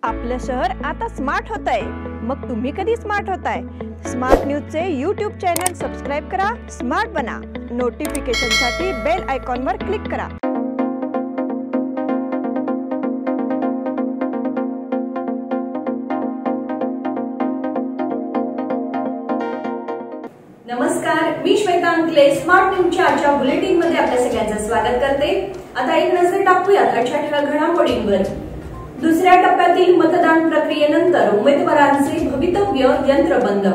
आपलं शहर आता स्मार्ट होतंय। मग तुम्ही कधी स्मार्ट होताय? स्मार्ट न्यूजचे YouTube चॅनल सबस्क्राइब करा, स्मार्ट बना। नोटिफिकेशनसाठी बेल आयकॉनवर क्लिक करा। नमस्कार, मी श्वेता अंकले स्मार्ट न्यूजच्या आजच्या बुलेटिन मध्ये आपल्या सगळ्यांचं स्वागत करते। आता एक नजर टाकूयात आजच्या ठळक घडामोडींवर। दुसऱ्या टप्प्यातील मतदान प्रक्रियेनंतर उमेदवारांचे भवितव्य यंत्रबंद।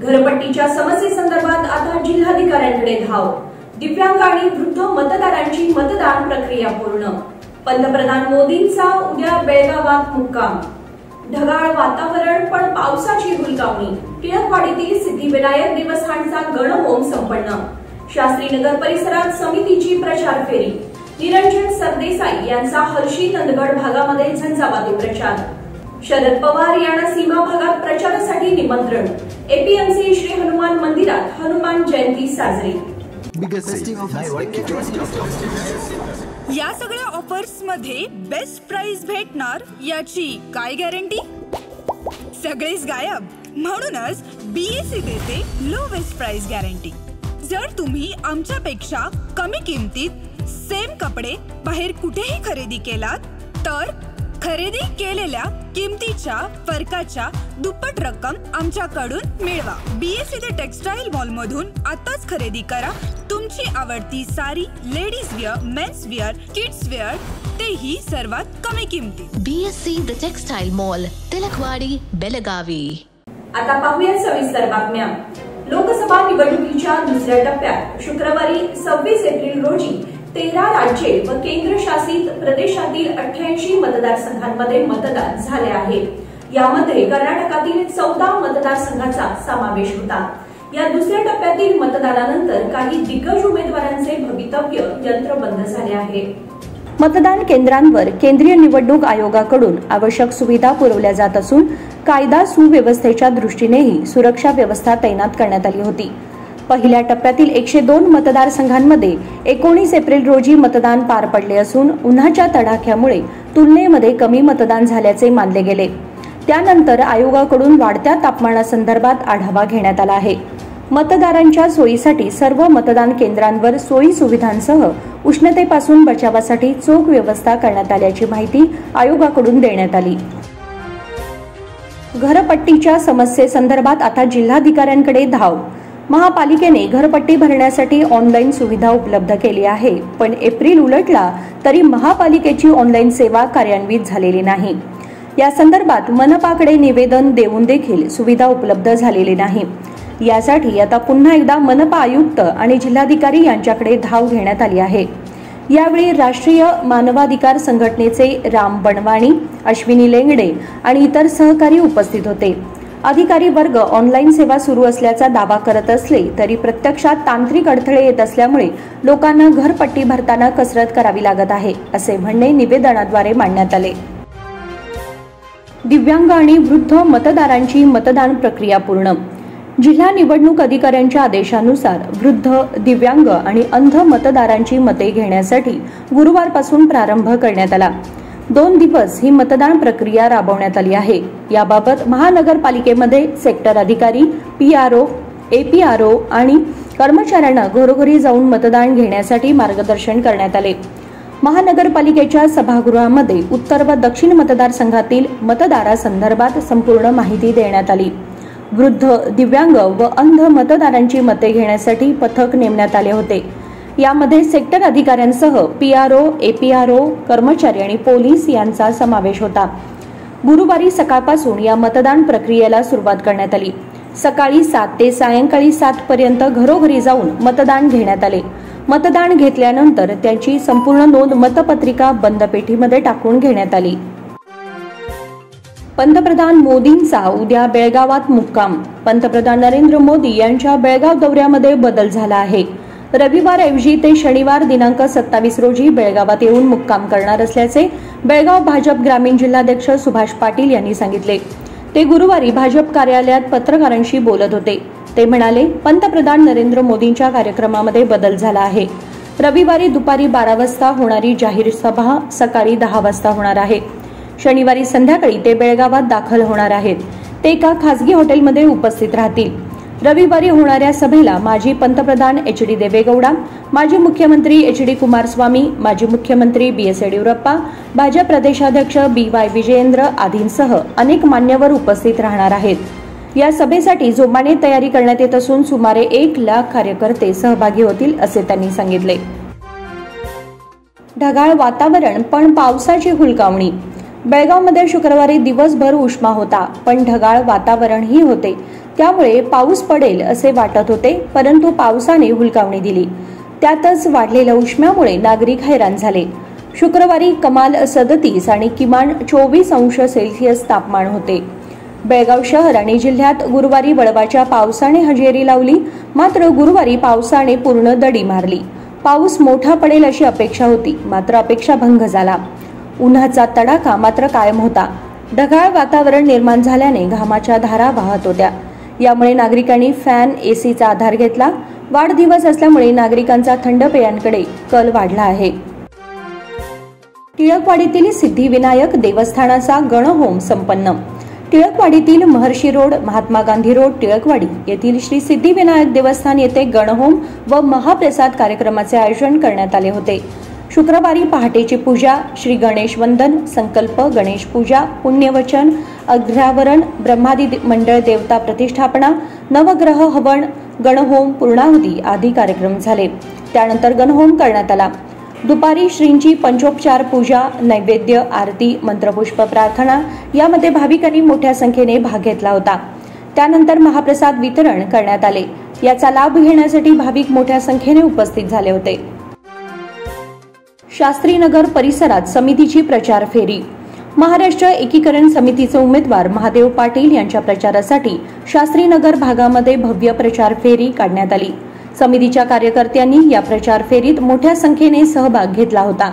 घरपट्टीच्या समस्येसंदर्भात आता जिल्हाधिकाऱ्यांकडे धाव। दिव्यांग आणि वृद्ध मतदारांची मतदान प्रक्रिया पूर्ण। पंतप्रधान मोदींचा उद्या बेळगावात मुक्काम। ढगाळ वातावरण पण पावसाची हुलकावणी। टिळकवाडीतील सिद्धिविनायक देवस्थानचा गणहोम संपन्न। शास्त्रीनगर परिसरात समितीची प्रचार फेरी। निरंजन सरदेसाई यांचा हर्षी नंदगड भागामध्ये झंझावाती प्रचार। शरद पवार यांना सीमा भागात प्रचारासाठी निमंत्रण। एपीएमसी श्री हनुमान मंदिरात हनुमान जयंती साजरी। या सगळ्या ऑफर्स मध्ये बेस्ट प्राइस भेटणार याची काय गॅरंटी? सगळेच गायब। म्हणूनच बीएससी देते लोवेस्ट प्राइस गॅरंटी। जर तुम्ही आमच्यापेक्षा कमी किमतीत सेम कपडे बाहेर कुठेही खरेदी केलात तर खरेदी केलेल्या किमतीच्या फरकाच्या दुप्पट रक्कम आमच्याकडून मिळवा। बीएससी द टेक्सटाईल मॉल मधून आताच खरेदी करा तुमची आवडती sari, ladies wear, men's wear, kids wear, तेही सर्वात कमी किमतीत। BSC the textile mall, Tilakwadi, Belagavi. आता पाहूया सविस्तर बातम्या। लोकसभा निवडणुकीच्या दुसऱ्या टप्प्यात शुक्रवारी 26 एप्रिल रोजी 13 राज्ये व केंद्रशासित प्रदेशातील 88 मतदारसंघांमध्ये मतदान झाले आहे। यामध्ये कर्नाटकातील 14 मतदारसंघाचा समावेश होता। या दुसऱ्या टप्प्यातील मतदानानंतर काही दिग्गज उमेदवारांचे भवितव्य यंत्रबंद झाले आहे। मतदान केंद्रांवर केंद्रीय निवडणूक आयोगाकडून आवश्यक सुविधा पुरवल्या जात असून कायदा सुव्यवस्थेच्या दृष्टीनेही सुरक्षा व्यवस्था तैनात करण्यात आली होती। पहिल्या टप्प्यातील 102 मतदारसंघांमध्ये 19 एप्रिल रोजी मतदान पार पडले असून उन्हाच्या तडाख्यामुळे तुलनेमध्ये कमी मतदान झाल्याचे मानले गेले। त्यानंतर आयोगाकडून वाढत्या तापमानासंदर्भात आढावा घेण्यात आला आहे। मतदारांच्या सोयीसाठी सर्व मतदान केंद्रांवर सोयी सुविधांसह उष्णतेपासून बचावासाठी चोख व्यवस्था करण्यात आल्याची माहिती आयोगाकडून देण्यात आली। घरपट्टीच्या समस्येसंदर्भात आता जिल्हाधिकाऱ्यांकडे धाव। महापालिकेने घरपट्टी भरण्यासाठी ऑनलाईन सुविधा उपलब्ध केली आहे, पण एप्रिल उलटला तरी महापालिकेची ऑनलाईन सेवा कार्यान्वित झालेली नाही। या संदर्भात मनपाकडे निवेदन देऊन देखील सुविधा उपलब्ध झालेली नाही। यासाठी आता पुन्हा एकदा मनपा आयुक्त आणि जिल्हाधिकारी यांच्याकडे धाव घेण्यात आली आहे। यावेळी राष्ट्रीय मानवाधिकार संघटनेचे राम बनवाणी, अश्विनी लेंगडे आणि इतर सहकारी उपस्थित होते। अधिकारी वर्ग ऑनलाईन सेवा सुरू असल्याचा दावा करत असले तरी प्रत्यक्षात तांत्रिक अडथळे येत असल्यामुळे लोकांना घरपट्टी भरताना कसरत करावी लागत आहे, असे म्हणणे निवेदनाद्वारे मांडण्यात आले। दिव्यांग आणि वृद्ध मतदारांची मतदान प्रक्रिया पूर्ण। जिल्हा निवडणूक अधिकाऱ्यांच्या आदेशानुसार वृद्ध, दिव्यांग आणि अंध मतदारांची मते घेण्यासाठी गुरुवारपासून प्रारंभ करण्यात आला। 2 दिवस ही मतदान प्रक्रिया राबवण्यात आली आहे। याबाबत महानगरपालिकेमध्ये सेक्टर अधिकारी, पीआरओ, एपीआरओ आणि कर्मचाऱ्यांना घरोघरी जाऊन मतदान घेण्यासाठी मार्गदर्शन करण्यात आले। महानगरपालिकेच्या सभागृहामध्ये उत्तर व दक्षिण मतदारसंघातील मतदारासंदर्भात संपूर्ण माहिती देण्यात आली। वृद्ध, दिव्यांग व अंध मतदारांची मते घेण्यासाठी पथक नेमण्यात आले होते। यामध्ये सेक्टर अधिकाऱ्यांसह पीआरओ, एपीआरओ, कर्मचारी आणि पोलीस यांचा समावेश होता। गुरुवारी सकाळपासून या मतदान प्रक्रियेला सुरुवात करण्यात आली। सकाळी 7 ते सायंकाळी 7 पर्यंत घरोघरी जाऊन मतदान घेण्यात आले। मतदान घेतल्यानंतर त्याची संपूर्ण नोंद मतपत्रिका बंद पेटीमध्ये टाकून घेण्यात आली। पंतप्रधान मोदींचा उद्या बेळगावात मुक्काम। पंतप्रधान नरेंद्र मोदी यांच्या बेळगाव दौऱ्यामध्ये बदल झाला आहे। रविवारऐवजी ते शनिवार दिनांक 27 रोजी बेळगावात येऊन मुक्काम करणार असल्याचे बेळगाव भाजप ग्रामीण जिल्हाध्यक्ष सुभाष पाटील यांनी सांगितले। ते गुरुवारी भाजप कार्यालयात पत्रकारांशी बोलत होते। ते म्हणाले, पंतप्रधान नरेंद्र मोदींच्या कार्यक्रमामध्ये बदल झाला आहे। रविवारी दुपारी 12 वाजता होणारी जाहीर सभा सकाळी 10 वाजता होणार आहे। शनिवारी संध्याकाळी ते बेळगावात दाखल होणार आहेत. ते एका खासगी हॉटेलमध्ये उपस्थित राहतील. रविवारी होणाऱ्या सभेला माजी पंतप्रधान एच.डी. देवेगौडा, माजी मुख्यमंत्री एच.डी. कुमारस्वामी, माजी मुख्यमंत्री बी.एस. येडियुरप्पा, भाजप प्रदेशाध्यक्ष बी.वाय. विजयेंद्र आदींसह अनेक मान्यवर उपस्थित राहणार आहेत. या सभेसाठी जोमाने तयारी करण्यात येत असून सुमारे 1 लाख कार्यकर्ते सहभागी होतील असे त्यांनी सांगितले. ढगाळ वातावरण पण पावसाची हुलकावणी. बेळगावमध्ये शुक्रवारी दिवसभर उष्मा होता, पण ढगाळ वातावरणही होते. त्यामुळे पाऊस पडेल असे वाटत होते, परंतु पावसाने हुलकावणी दिली. त्यातच वाढलेल्या उष्म्यामुळे नागरिक हैराण झाले. शुक्रवारी कमाल 37 आणि किमान 24 अंश सेल्सिअस तापमान होते. बेळगाव शहर आणि जिल्ह्यात गुरुवारी वळवाच्या पावसाने हजेरी लावली. मात्र गुरुवारी पावसाने पूर्ण दडी मारली. पाऊस मोठा पडेल अशी अपेक्षा होती, मात्र अपेक्षा भंग झाला. उन्हाचा तडाखा मात्र कायम होता. ढगाळ वातावरण निर्माण झाल्याने घामाच्या धारा वाहत होत्या. यामुळे नागरिकांनी फॅन, एसीचा आधार घेतला. वाढदिवस असल्यामुळे नागरिकांचा थंड पेयांकडे कल वाढला आहे. टिळकवाडीतील सिद्धिविनायक देवस्थानाचा गणहोम संपन्न. टिळकवाडीतील महर्षी रोड, महात्मा गांधी रोड, टिळकवाडी येथील श्री सिद्धिविनायक देवस्थान येथे गणहोम व महाप्रसाद कार्यक्रमाचे आयोजन करण्यात आले होते. शुक्रवारी पहाटेची पूजा, श्री गणेश वंदन, संकल्प, गणेश पूजा, पुण्यवचन, अग्रावरण, ब्रह्मादी मंडळ देवता प्रतिष्ठापना, नवग्रह हवन, गणहोम, पूर्णाहुती आदी कार्यक्रम झाले. त्यानंतर गणहोम करण्यात आला. दुपारी श्रींची पंचोपचार पूजा, नैवेद्य, आरती, मंत्रपुष्प प्रार्थना यामध्ये भाविकांनी मोठ्या संख्येने भाग घेतला होता. त्यानंतर महाप्रसाद वितरण करण्यात आले. याचा लाभ घेण्यासाठी भाविक मोठ्या संख्येने उपस्थित झाले होते. शास्त्रीनगर परिसरात समितीची प्रचार फेरी. महाराष्ट्र एकीकरण समितीचे उमेदवार महादेव पाटील यांच्या प्रचारासाठी शास्त्रीनगर भागामध्ये भव्य प्रचार फेरी काढण्यात आली. समितीच्या कार्यकर्त्यांनी या प्रचार फेरीत मोठ्या संख्येने सहभाग घेतला होता.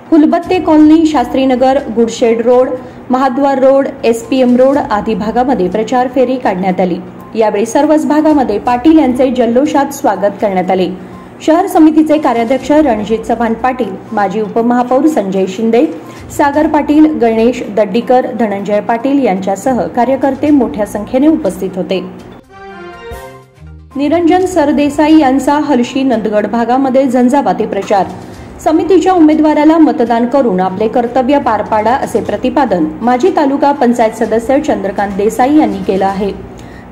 फुलबत्ते कॉलनी, शास्त्रीनगर, गुडशेड रोड, महाद्वार रोड, एसपीएम रोड आदी भागामध्ये प्रचार फेरी काढण्यात आली. यावेळी सर्वच भागामध्ये पाटील यांचे जल्लोषात स्वागत करण्यात आले. शहर समितीचे कार्याध्यक्ष रणजित चव्हाण पाटील, माजी उपमहापौर संजय शिंदे, सागर पाटील, गणेश दड्डीकर, धनंजय पाटील यांच्यासह कार्यकर्ते मोठ्या संख्येने उपस्थित होते. निरंजन सरदेसाई यांचा हलशी नंदगड भागामध्ये झंझावाती प्रचार. समितीच्या उमेदवाराला मतदान करून आपले कर्तव्य पार पाडा असे प्रतिपादन माजी तालुका पंचायत सदस्य चंद्रकांत देसाई यांनी केलं आहे.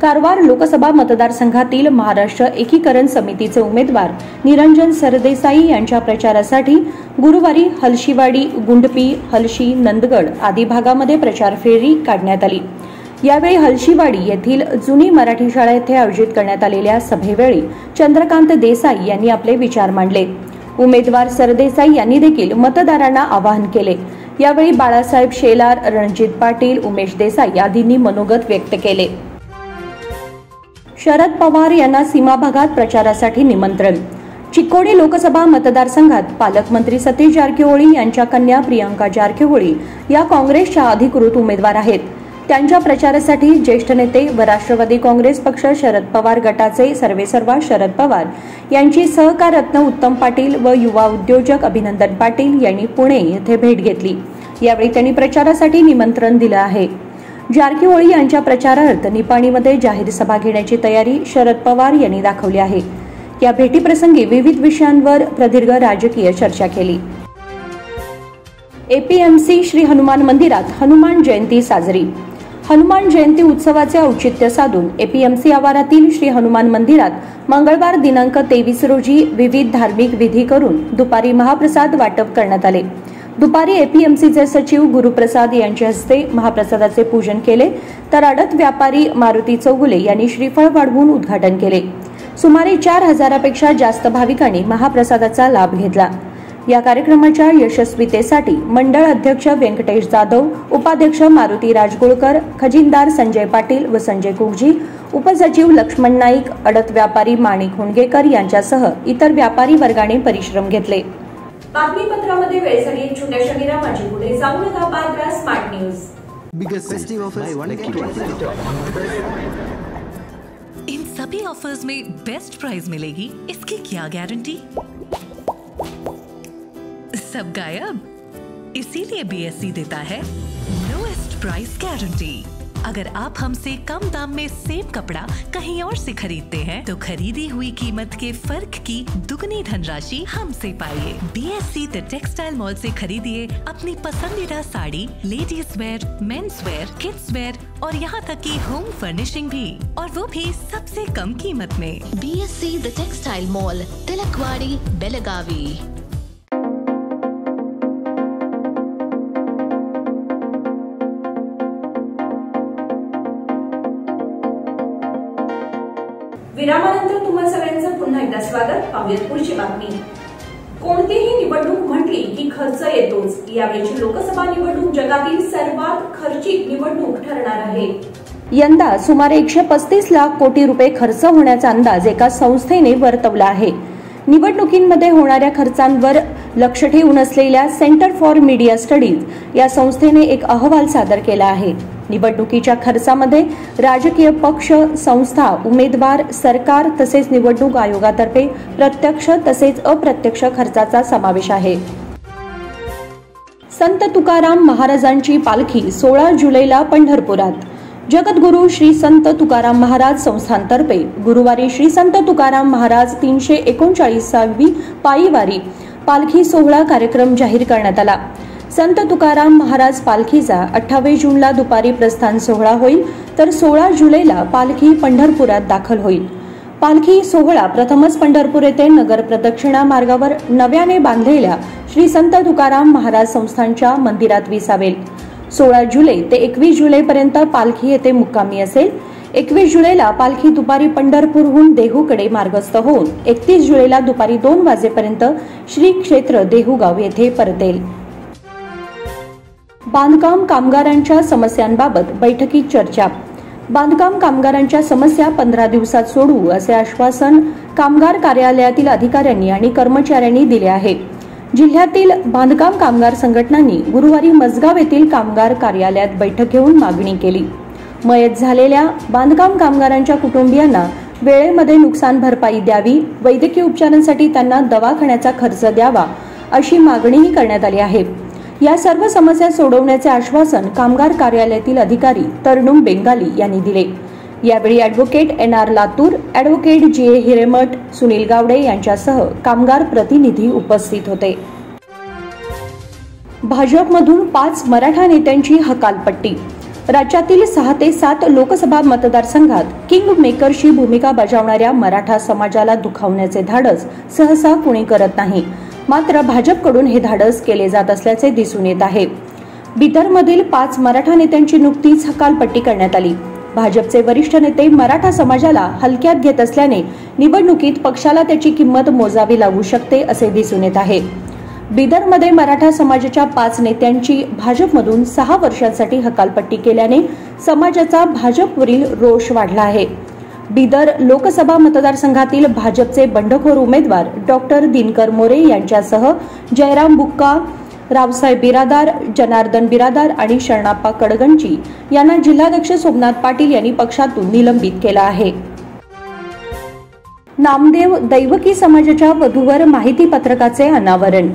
कारवार लोकसभा मतदारसंघातील महाराष्ट्र एकीकरण समितीचे उमेदवार निरंजन सरदेसाई यांच्या प्रचारासाठी गुरुवारी हलशीवाडी, गुंडपी, हलशी, नंदगड आदी भागामध्ये प्रचार फेरी काढण्यात आली. यावेळी हलशीवाडी येथील जुनी मराठी शाळा येथे आयोजित करण्यात आलेल्या सभेवेळी चंद्रकांत देसाई यांनी आपले विचार मांडले. उमेदवार सरदेसाई यांनी देखील मतदारांना आवाहन केले. यावेळी बाळासाहेब शेलार, रणजित पाटील, उमेश देसाई आदींनी मनोगत व्यक्त केले. शरद पवार यांना सीमा भागात प्रचारासाठी निमंत्रण. चिक्कोडी लोकसभा मतदारसंघात पालकमंत्री सतीश जारकिहोळी यांच्या कन्या प्रियंका जारकिहोळी या काँग्रेसच्या अधिकृत उमेदवार आहेत. त्यांच्या प्रचारासाठी ज्येष्ठ नेते व राष्ट्रवादी काँग्रेस पक्ष शरद पवार गटाचे सर्वेसर्वा शरद पवार यांची सहकार रत्न उत्तम पाटील व युवा उद्योजक अभिनंदन पाटील यांनी पुणे येथे भेट घेतली. यावेळी त्यांनी प्रचारासाठी निमंत्रण दिलं आहे. जारकिहोळी यांच्या प्रचारार्थ निपाणीमध्ये जाहीर सभा घेण्याची तयारी शरद पवार यांनी दाखवली आहे. या भेटीप्रसंगी विविध विषयांवर प्रदीर्घ राजकीय चर्चा केली. एपीएमसी श्री हनुमान मंदिरात हनुमान जयंती साजरी. हनुमान जयंती उत्सवाचे औचित्य साधून एपीएमसी आवारातील श्री हनुमान मंदिरात मंगळवार दिनांक 23 रोजी विविध धार्मिक विधी करून दुपारी महाप्रसाद वाटप करण्यात आले. दुपारी एपीएमसीचे सचिव गुरुप्रसाद यांच्या हस्ते महाप्रसादाचे पूजन केले, तर आडत व्यापारी मारुती चौगुले यांनी श्रीफळ वाढवून उद्घाटन केले. सुमारे 4,000पेक्षा जास्त भाविकांनी महाप्रसादाचा लाभ घेतला. या कार्यक्रमाच्या यशस्वीतेसाठी मंडळ अध्यक्ष व्यंकटेश जाधव, उपाध्यक्ष मारुती राजगुळकर, खजिनदार संजय पाटील व संजय कुगजी, उपसचिव लक्ष्मण नाईक, आडत व्यापारी माणिक हुंडगेकर यांच्यासह इतर व्यापारी वर्गाने परिश्रम घेतले. बातमीपत्रामध्ये वेळ झाली छोट्याशा विरामाची. पुढे जाऊ नका पाहत राहा स्मार्ट न्यूज. इन सभी ऑफर्स में बेस्ट प्राइस मिलेगी, इसकी क्या गारंटी? सब गायब, इसीलिए बीएसई देता है प्राइस गारंटी। अगर आप हमसे कम दाम में सेम कपड़ा कहीं और से खरीदते हैं तो खरीदी हुई कीमत के फर्क की दुगनी धनराशि हमसे पाइए। BSC द टेक्सटाइल मॉल से खरीदिए अपनी पसंदीदा sari, ladies wear, men's wear, kids wear और यहाँ तक की होम फर्निशिंग भी, और वो भी सबसे कम कीमत में। BSC the textile mall, Tilakwadi, Belagavi. विरामानंतर तुम्हा सगळ्यांचं पुन्हा एकदा स्वागत। पाहूयात पुढची बातमी। कोणतीही निवडणूक म्हटली की खर्च येतोच। यावेळीची लोकसभा निवडणूक जगातील सर्वात खर्चिक निवडणूक ठरणार आहे। यंदा सुमारे 135 लाख कोटी रुपये खर्च होण्याचा अंदाज एका संस्थेने वर्तवला आहे। निवडणुकींमध्ये होणाऱ्या खर्चांवर लक्ष ठेवून असलेल्या सेंटर फॉर मीडिया स्टडीज या संस्थेने एक अहवाल सादर केला आहे। निवडणुकीच्या खर्चामध्ये राजकीय पक्ष, संस्था, उमेदवार, सरकार तसेच निवडणूक आयोगातर्फे प्रत्यक्ष तसेच अप्रत्यक्ष खर्चाचा समावेश आहे। संत तुकाराम महाराजांची पालखी 16 जुलैला पंढरपुरात। जगद्गुरू श्री संत तुकाराम महाराज संस्थानतर्फे गुरुवारी श्री संत तुकाराम महाराज 339वी पायी वारी पालखी सोहळा कार्यक्रम जाहीर करण्यात आला। संत तुकाराम महाराज पालखीचा 28 जूनला दुपारी प्रस्थान सोहळा होईल, तर 16 जुलैला पालखी पंढरपुरात दाखल होईल। पालखी सोहळा प्रथमच पंढरपूर येथे नगर प्रदक्षिणा मार्गावर नव्याने बांधलेल्या श्री संत तुकाराम महाराज संस्थानच्या मंदिरात विसावेल। 16 जुलै ते 21 जुलैपर्यंत पालखी येथे मुक्कामी असेल। 21 जुलैला पालखी दुपारी पंढरपूरहून देहूकडे मार्गस्थ होऊन 31 जुलैला दुपारी 2 वाजेपर्यंत श्री क्षेत्र देहूगाव येथे परतेल। बांधकाम कामगारांच्या समस्यांबाबत बैठकीत चर्चा। बांधकाम कामगारांच्या समस्या 15 दिवसात सोडवू असे आश्वासन कामगार कार्यालयातील अधिकाऱ्यांनी आणि कर्मचाऱ्यांनी दिले आहे। जिल्ह्यातील बांधकाम कामगार संघटनांनी गुरुवारी मसगाव येथील कामगार कार्यालयात बैठक घेऊन मागणी केली। मयत झालेल्या बांधकाम कामगारांच्या कुटुंबियांना वेळेमध्ये नुकसान भरपाई द्यावी, वैद्यकीय उपचारांसाठी त्यांना दवाखान्याचा खर्च द्यावा अशी मागणीही करण्यात आली आहे। या सर्व समस्या सोडवण्याचे आश्वासन कामगार कार्यालयातील अधिकारी तरुण बेंगाली यांनी दिले। यावेळी advocate NR Latur, advocate GA Hiremath, Sunil Gawade यांच्यासह कामगार प्रतिनिधी उपस्थित होते। भाजपमधून 5 मराठा नेत्यांची हकालपट्टी। राज्यातील 6 ते 7 लोकसभा मतदारसंघात किंग मेकरची भूमिका बजावणाऱ्या मराठा समाजाला दुखावण्याचे धाडस सहसा कुणी करत नाही, मात्र भाजपकडून हे धाडस केले जात असल्याचे दिसून येत आहे। बिदरमधील 5 मराठा नेत्यांची नुकतीच हकालपट्टी करण्यात आली। भाजपचे वरिष्ठ नेते मराठा समाजाला हलक्यात घेत असल्याने निवडणुकीत पक्षाला त्याची किंमत मोजावी लागू शकते असे दिसून येत आहे। बिदरमध्ये मराठा समाजाच्या 5 नेत्यांची भाजपमधून 6 वर्षांसाठी हकालपट्टी केल्याने समाजाचा भाजपवरील रोष वाढला आहे। बिदर लोकसभा मतदारसंघातील भाजपचे बंडखोर उमेदवार डॉक्टर दिनकर मोरे यांच्यासह जयराम बुक्का, रावसाहेब बिरादार, जनार्दन बिरादार आणि शरणाप्पा कडगंची यांना जिल्हाध्यक्ष सोमनाथ पाटील यांनी पक्षातून निलंबित केलं आहे। नामदेव दैवकी समाजाच्या वधूवर माहिती पत्रकाचे अनावरण।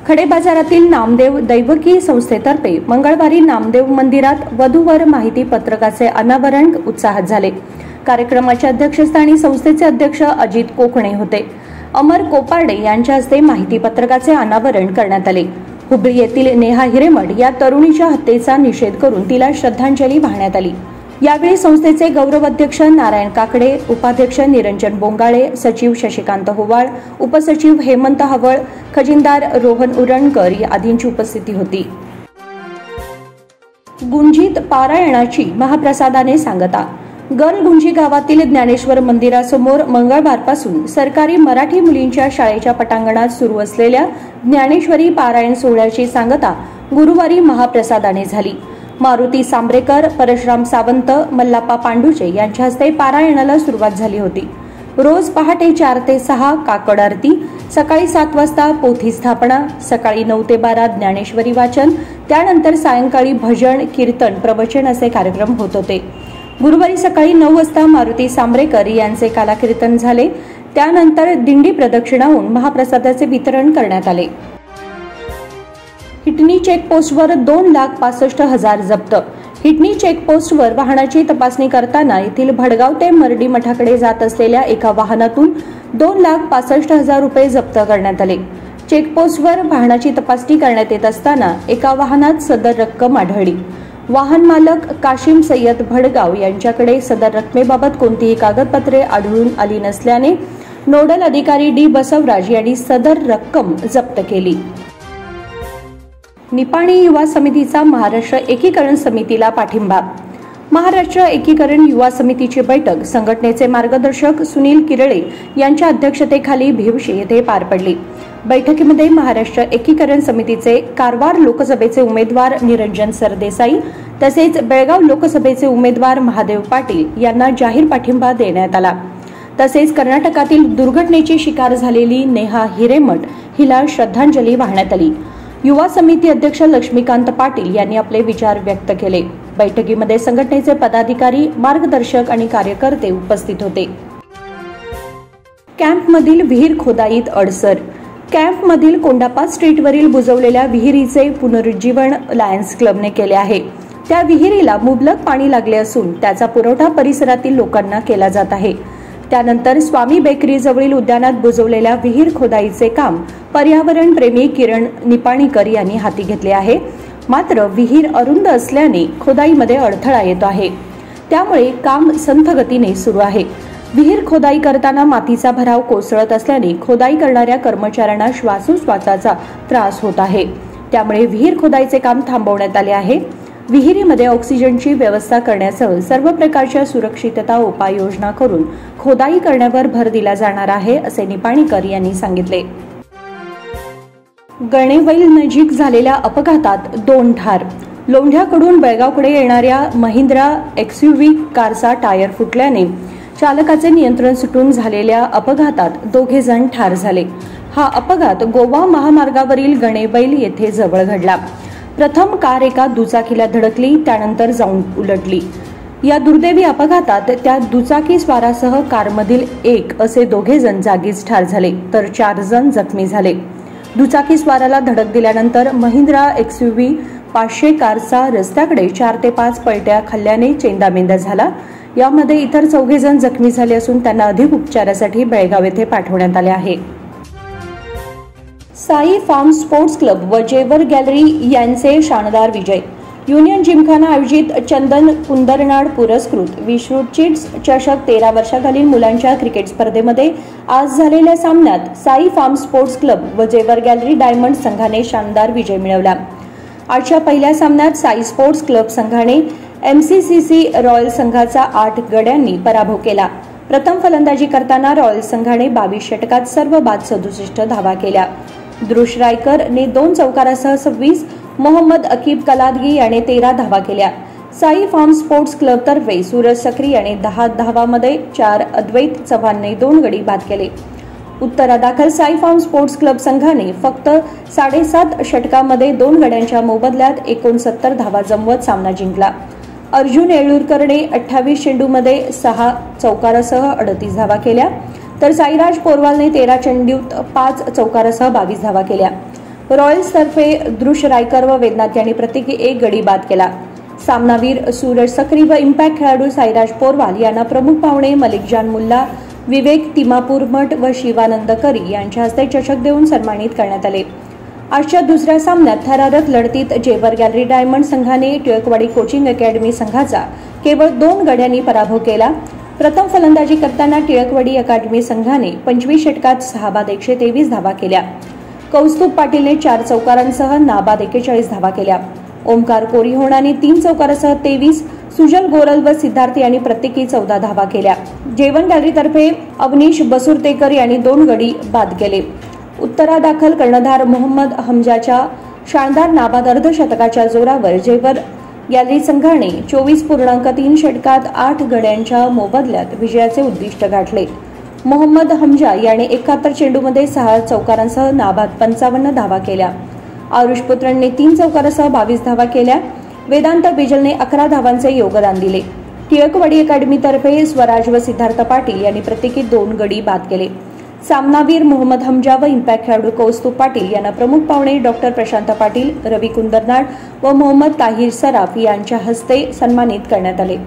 खडे बाजारातील नामदेव दैवकी संस्थेतर्फे मंगळवारी नामदेव मंदिरात वधूवर माहिती पत्रकाचे अनावरण उत्साहात झाले। कार्यक्रमाच्या अध्यक्षस्थानी संस्थेचे अध्यक्ष अजित कोकणे होते। अमर कोपार्डे यांच्या हस्ते माहिती पत्रकाचे अनावरण करण्यात आले। हुबळी येथील नेहा हिरेमठ या तरुणीच्या हत्येचा निषेध करून तिला श्रद्धांजली वाहण्यात आली। यावेळी संस्थेचे गौरव अध्यक्ष नारायण काकडे, उपाध्यक्ष निरंजन बोंगाळे, सचिव शशिकांत होवाळ, उपसचिव हेमंत हवळ, खजिनदार रोहन उरणकर आदींची उपस्थिती होती। गुंजीत पारायणाची महाप्रसादाने सांगता। गलगुंजी गावातील ज्ञानेश्वर मंदिरासमोर मंगळवारपासून सरकारी मराठी मुलींच्या शाळेच्या पटांगणात सुरू असलेल्या ज्ञानेश्वरी पारायण सोहळ्याची सांगता गुरुवारी महाप्रसादाने झाली। मारुती सांब्रेकर, परशुराम सावंत, मल्लाप्पा पांडुचे यांच्या हस्ते पारायणाला सुरुवात झाली होती। रोज पहाटे 4 ते 6 काकड आरती, सकाळी 7 वाजता पोथी स्थापना, सकाळी 9 ते 12 ज्ञानेश्वरी वाचन, त्यानंतर सायंकाळी भजन, कीर्तन, प्रवचन असे कार्यक्रम होत होते। गुरुवारी सकाळी 9 वाजता मारुती सांब्रेकर यांचे कालाकीर्तन झाले। त्यानंतर दिंडी प्रदक्षिणा होऊन महाप्रसादाचे वितरण करण्यात आले। हिटनी चेकपोस्टवर 2,65,000 जप्त। हिटनी चेकपोस्टवर वाहनाची तपासणी करताना येथील भडगाव ते मर्डी मठाकडे जात असलेल्या एका वाहनातून 2,65,000 रुपये जप्त करण्यात आले. चेकपोस्टवर वाहनाची तपासणी करण्यात येत असताना एका वाहनात सदर रक्कम आढळली. वाहन मालक काशिम सय्यद भडगाव यांच्याकडे सदर रकमेबाबत कोणतीही कागदपत्रे आढळून आली नसल्याने नोडल अधिकारी डी बसवराज यांनी सदर रक्कम जप्त केली. निपाणी युवा समितीचा महाराष्ट्र एकीकरण समितीला पाठिंबा. महाराष्ट्र एकीकरण युवा समितीची बैठक संघटनेचे मार्गदर्शक सुनील किरळे यांच्या अध्यक्षतेखाली भिवशी येथे पार पडली. बैठकीमध्ये महाराष्ट्र एकीकरण समितीचे कारवार लोकसभेचे उमेदवार निरंजन सरदेसाई तसेच बेळगाव लोकसभेचे उमेदवार महादेव पाटील यांना जाहीर पाठिंबा देण्यात आला. तसेच कर्नाटकातील दुर्घटनेची शिकार झालेली नेहा हिरेमठ हिला श्रद्धांजली वाहण्यात आली. युवा समिती अध्यक्ष लक्ष्मीकांत पाटील यांनी आपले विचार व्यक्त केले. बैठकीमध्ये संघटनेचे पदाधिकारी, मार्गदर्शक आणि कार्यकर्ते उपस्थित होते. कॅम्पमधील विहीर खोदाईत अडसर. कॅम्पमधील कोंडापा स्ट्रीटवरील बुजवलेल्या विहिरीचे पुनरुज्जीवन लायन्स क्लबने केले आहे. त्या विहिरीला मुबलक पाणी लागले असून त्याचा पुरवठा परिसरातील लोकांना केला जात आहे. त्यानंतर स्वामी बेकरी जवळील उद्यानात बुजवलेल्या विहीर खोदाईचे काम पर्यावरण प्रेमी किरण निपाणीकर यांनी हाती घेतले आहे. मात्र विहीर अरुंद असल्याने खोदाईमध्ये अडथळा येतो आहे. त्यामुळे काम संथ गतीने सुरू आहे. विहीर खोदाई करताना मातीचा भराव कोसळत असल्याने खोदाई करणाऱ्या कर्मचाऱ्यांना श्वासोच्छवासाचा त्रास होत आहे. त्यामुळे विहीर खोदाईचे काम थांबवण्यात आले आहे. विहिरीमध्ये ऑक्सिजनची व्यवस्था करण्यासह सर्व प्रकारच्या सुरक्षितता उपाययोजना करून खोदाई करण्यावर भर दिला जाणार आहे, असे निपाणीकर यांनी सांगितले. गणेवैल नजीक झालेल्या अपघातात 2 ठार. लोंढ्याकडून बेळगावकडे येणाऱ्या महिंद्रा XUV कारचा टायर फुटल्याने चालकाचे नियंत्रण सुटून झालेल्या अपघातात 2 जण ठार झाले. हा अपघात गोवा महामार्गावरील गणेवैल येथे जवळ घडला. प्रथम कार एका दुचाकीला धडकली, त्यानंतर जाऊन उलटली. या दुर्दैवी अपघातात त्या दुचाकी स्वारासह कारमधील 1 असे 2 जण जागीच ठार झाले तर 4 जण जखमी झाले. दुचाकी स्वाराला धडक दिल्यानंतर महिंद्रा XUV 500 कारचा रस्त्याकडे 4 ते 5 पलट्या खाल्ल्याने चेंदामेंदा झाला. यामध्ये इतर 4 जण जखमी झाले असून त्यांना अधिक उपचारासाठी बेळगाव येथे पाठवण्यात आले आहे. साई फार्म स्पोर्ट्स क्लब व जेवर गॅलरी यांचे शानदार विजय. युनियन जिमखाना आयोजित चंदन कुंदरनाड पुरस्कृत विश्रुचिट्स चषक 13 वर्षाखालील मुलांच्या क्रिकेट स्पर्धेमध्ये आज झालेल्या सामन्यात साई फार्म स्पोर्ट्स क्लब व जेवर गॅलरी डायमंड संघाने शानदार विजय मिळवला. आजच्या पहिल्या सामन्यात साई स्पोर्ट्स क्लब संघाने MCCC रॉयल संघाचा 8 गड्यांनी पराभव केला. प्रथम फलंदाजी करताना रॉयल संघाने 22 षटकात सर्व बाद 67 धावा केल्या. दृश रायकरने 2 चौकारासह 26, मोहम्मद अकीब कलादगी याने 13 धावा केल्या. साई फार्म स्पोर्ट्स क्लब तर्फे सूरज सक्री याने 10 धावांमध्ये 4, अद्वैत चव्हाणने 2 गडी बाद केले. उत्तरादाखल साई फार्म स्पोर्ट्स क्लब संघाने फक्त 7.5 षटकामध्ये 2 गड्यांच्या मोबदल्यात 69 धावा जमवत सामना जिंकला. अर्जुन येळूरकरने 28 चेंडूमध्ये 6 चौकारासह 38 धावा केल्या तर साईराज पोरवालने 13 चेंडूत 5 चौकारासह 22 धावा केल्या. रॉयल्सतर्फे दृश रायकर व वेदनाथ यांनी प्रत्येकी 1 गडी बाद केला. सामनावीर सूरज सक्री व इम्पॅक्ट खेळाडू साईराज पोरवाल यांना प्रमुख पाहुणे मलिकजान मुल्ला, विवेक तिमापूरमठ व शिवानंद करी यांच्या हस्ते चषक देऊन सन्मानित करण्यात आले. आजच्या दुसऱ्या सामन्यात थरारक लढतीत जेवर गॅलरी डायमंड संघाने टिळकवाडी कोचिंग अकॅडमी संघाचा केवळ 2 गड्यांनी पराभव केला. प्रथम फलंदाजी करताना टिळकवाडी अकॅडमी संघाने 25 षटकात 6 बाद 123 धावा केल्या. कौस्तुभ पाटीलने 4 चौकारांसह नाबाद 41 धावा केल्या. ओमकार कोरीहोणाने 3 चौकारासह 23, सुजल गोरल व सिद्धार्थ यांनी प्रत्येकी 14 धावा केल्या. जेवण गॅलरीतर्फे अवनीश बसुरतेकर यांनी 2 गडी बाद केले. उत्तरादाखल कर्णधार मोहम्मद हमजाच्या शानदार नाबाद अर्धशतकाच्या जोरावर जेवर गॅलरी संघाने 24.3 षटकात 8 गड्यांच्या मोबदल्यात विजयाचे उद्दिष्ट गाठले. मोहम्मद हमजा याने 71 चेंडूमध्ये 6 चौकारांसह नाबाद 55 धावा केल्या. आरुष पुत्रनने 3 चौकारासह 22 धावा केल्या. वेदांत बिजलने 11 धावांचे योगदान दिले. टिळकवाडी अकॅडमीतर्फे स्वराज व सिद्धार्थ पाटील यांनी प्रत्येकी 2 गडी बाद केले. सामनावीर मोहम्मद हमजा व इम्पॅक्ट खेळाडू कौस्तुभ पाटील यांना प्रमुख पाहुणे डॉक्टर प्रशांत पाटील, रवी कुंदरनाड व मोहम्मद ताहिर सराफ यांच्या हस्ते सन्मानित करण्यात आले.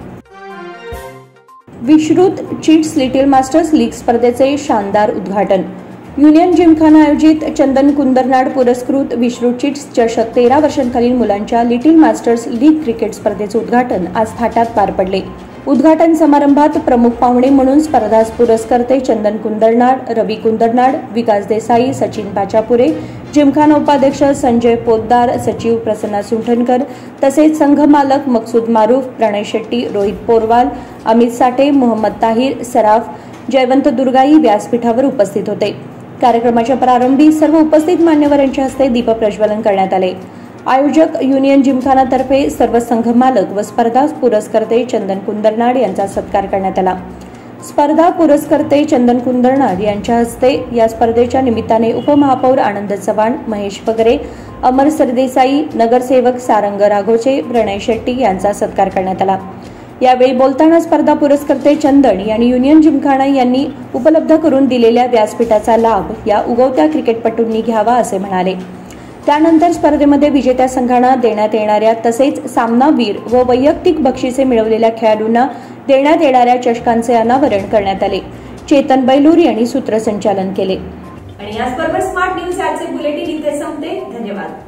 विश्रुत चिट्स लिटिल मास्टर्स लीग स्पर्धेचे शानदार उद्घाटन. युनियन जिमखाना आयोजित चंदन कुंदरनाड पुरस्कृत विश्रुत चिट्स चषक 13 वर्षांखालील मुलांच्या लिटिल मास्टर्स लीग क्रिकेट स्पर्धेचे उद्घाटन आज थाटात पार पडले. उद्घाटन समारंभात प्रमुख पाहुणे म्हणून स्पर्धा पुरस्कर्ते चंदन कुंदरनाड, रवी कुंदरनाड, विकास देसाई, सचिन पाचापुरे, जिमखाना उपाध्यक्ष संजय पोद्दार, सचिव प्रसन्ना सुंठनकर तसेच संघ मालक मकसूद मारूफ, प्रणय शेट्टी, रोहित पोरवाल, अमित साठे, मोहम्मद ताहिर सराफ, जयवंत दुर्गाई व्यासपीठावर उपस्थित होते. कार्यक्रमाच्या प्रारंभी सर्व उपस्थित मान्यवरांच्या हस्ते दीपप्रज्वलन करण्यात आले. आयोजक युनियन जिमखानातर्फे सर्व संघ मालक व स्पर्धा पुरस्कर्ते चंदन कुंदरनाड यांचा सत्कार करण्यात आला. स्पर्धा पुरस्कर्ते चंदन कुंदरनाड यांच्या हस्ते या स्पर्धेच्या निमित्ताने उपमहापौर आनंद चव्हाण, महेश पगरे, अमर सरदेसाई, नगरसेवक सारंग राघोचे, प्रणय शेट्टी यांचा सत्कार करण्यात आला. यावेळी बोलताना स्पर्धा पुरस्कर्ते चंदन यांनी युनियन जिमखाना यांनी उपलब्ध करून दिलेल्या व्यासपीठाचा लाभ या उगवत्या क्रिकेटपटूंनी घ्यावा असे म्हणाले. त्यानंतर स्पर्धेमध्ये विजेत्या संघांना देण्यात येणाऱ्या तसेच सामनावीर व वैयक्तिक बक्षिसे मिळवलेल्या खेळाडूंना देण्यात येणाऱ्या चषकांचे अनावरण करण्यात आले. चेतन बैलूर यांनी सूत्रसंचालन केले. आणि याचबरोबर स्मार्ट न्यूज आजचे बुलेटिन इथे संपते. धन्यवाद.